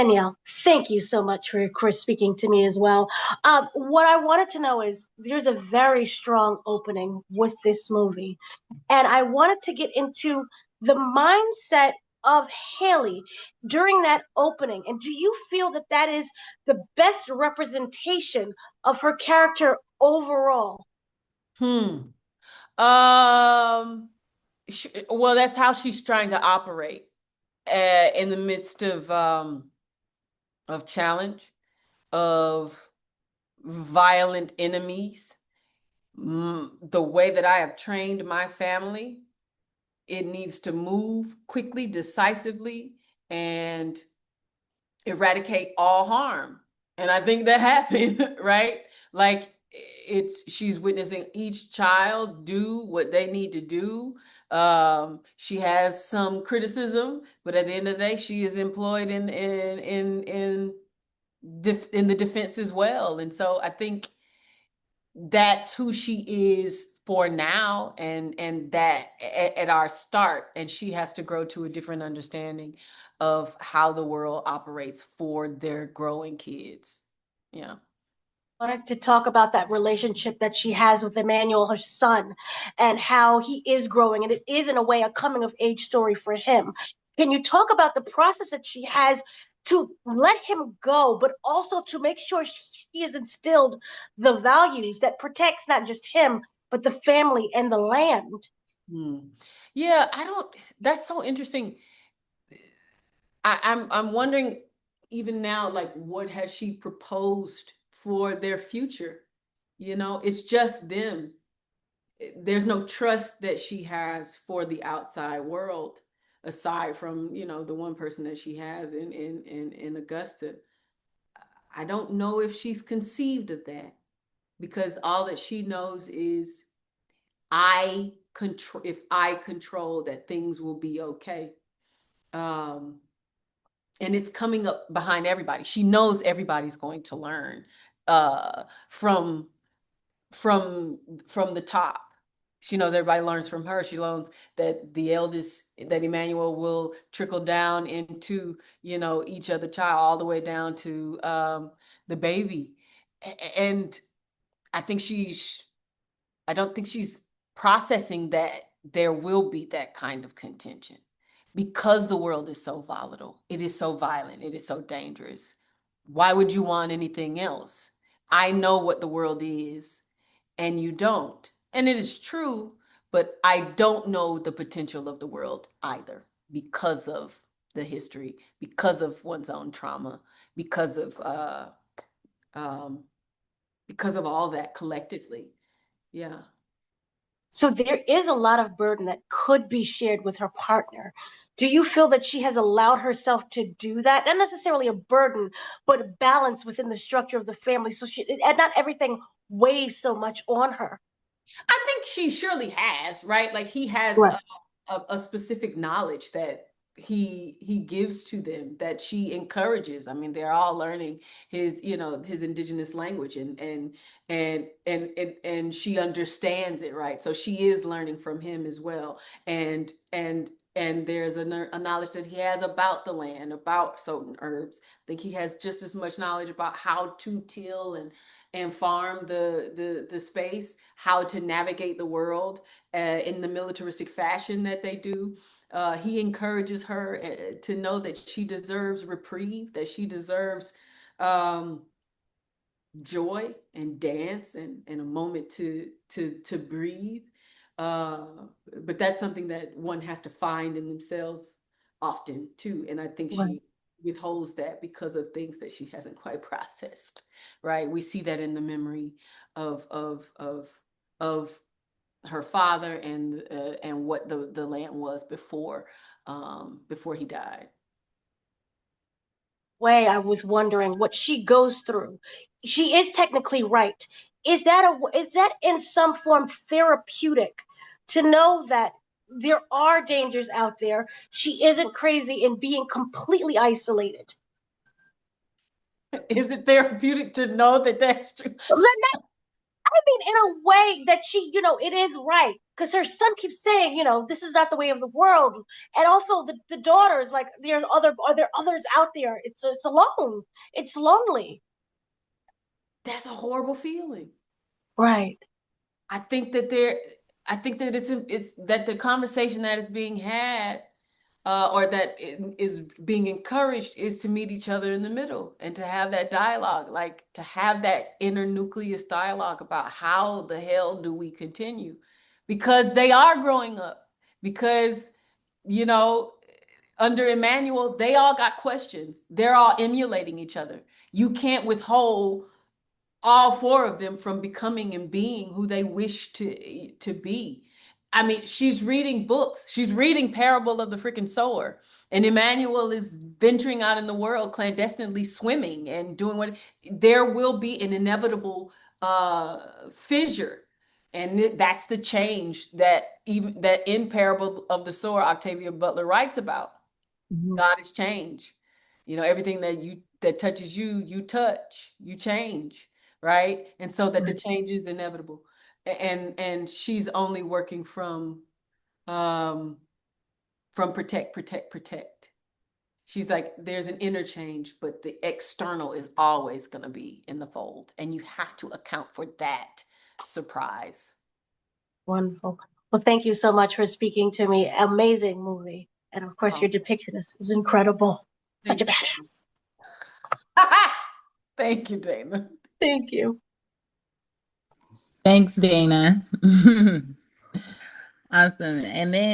Danielle, thank you so much for speaking to me as well. What I wanted to know is there's a very strong opening with this movie, and I wanted to get into the mindset of Haley during that opening. And do you feel that that is the best representation of her character overall? Hmm. Um, well, that's how she's trying to operate in the midst of challenge, of violent enemies. The way that I have trained my family, it needs to move quickly, decisively, and eradicate all harm. And I think that happened, right? Like she's witnessing each child do what they need to do. She has some criticism, but at the end of the day, she is employed in the defense as well. And so I think that's who she is for now, and that at our start, and she has to grow to a different understanding of how the world operates for their growing kids. Yeah. Wanted to talk about that relationship that she has with Emmanuel, her son, and how he is growing. And it is, in a way, a coming of age story for him. Can you talk about the process that she has to let him go, but also to make sure she has instilled the values that protects not just him, but the family and the land? Hmm. Yeah, I don't, that's so interesting. I'm wondering even now, like, what has she proposed for their future? It's just them. There's no trust that she has for the outside world, aside from the one person that she has in Augusta. I don't know if she's conceived of that, because all that she knows is, I control, if I control, that things will be okay. um and it's coming up behind everybody. She knows everybody's going to learn uh from from from the top. She knows everybody learns from her. She learns that the eldest, that Emmanuel will trickle down into, each other child, all the way down to the baby. And I think I don't think she's processing that there will be that kind of contention, because the world is so volatile. It is so violent. It is so dangerous. Why would you want anything else? I know what the world is, and you don't. And it is true, but I don't know the potential of the world either, because of the history, because of one's own trauma, because of um, because of all that collectively. Yeah. So there is a lot of burden that could be shared with her partner. Do you feel that she has allowed herself to do that? Not necessarily a burden, but a balance within the structure of the family, so and not everything weighs so much on her. I think she surely has, right? Like, he has Right. a specific knowledge that he gives to them, that she encourages. I mean, they're all learning his indigenous language, and she understands it, right? So she is learning from him as well. And there's a knowledge that he has about the land, about certain herbs. I think he has just as much knowledge about how to till and farm the space, how to navigate the world in the militaristic fashion that they do. He encourages her to know that she deserves reprieve, that she deserves um, joy and dance, and a moment to breathe. Uh, but that's something that one has to find in themselves often too. And I think Right. she withholds that because of things that she hasn't quite processed. Right? We see that in the memory of her father, and what the land was before he died. Way I was wondering what she goes through. She is technically right. Is that in some form therapeutic to know that there are dangers out there? She isn't crazy in being completely isolated. Is it therapeutic to know that that's true? mean, in a way that she, it is right. Because her son keeps saying, this is not the way of the world. And also the daughter is like, are there others out there? It's alone. It's lonely. That's a horrible feeling. Right. I think that it's that the conversation that is being had, or that is being encouraged, is to meet each other in the middle and to have that dialogue, like to have that inner nucleus dialogue about how the hell do we continue, because they are growing up, because under Emmanuel, they all got questions. They're all emulating each other. You can't withhold all four of them from becoming and being who they wish to be. I mean, she's reading books. She's reading Parable of the freaking Sower. And Emmanuel is venturing out in the world, clandestinely swimming and doing what. There will be an inevitable fissure. And that's the change that in Parable of the Sower, Octavia Butler writes about. Mm-hmm. God is change. Everything that touches you, you touch, you change, right? And so that the change is inevitable. And she's only working from protect. She's like, there's an interchange, but the external is always going to be in the fold, and you have to account for that surprise. Wonderful. Well, thank you so much for speaking to me. Amazing movie. And of course, your depiction is incredible. Such a badass. Thank you, Dana. Thank you. Thanks, Dana. Awesome. And then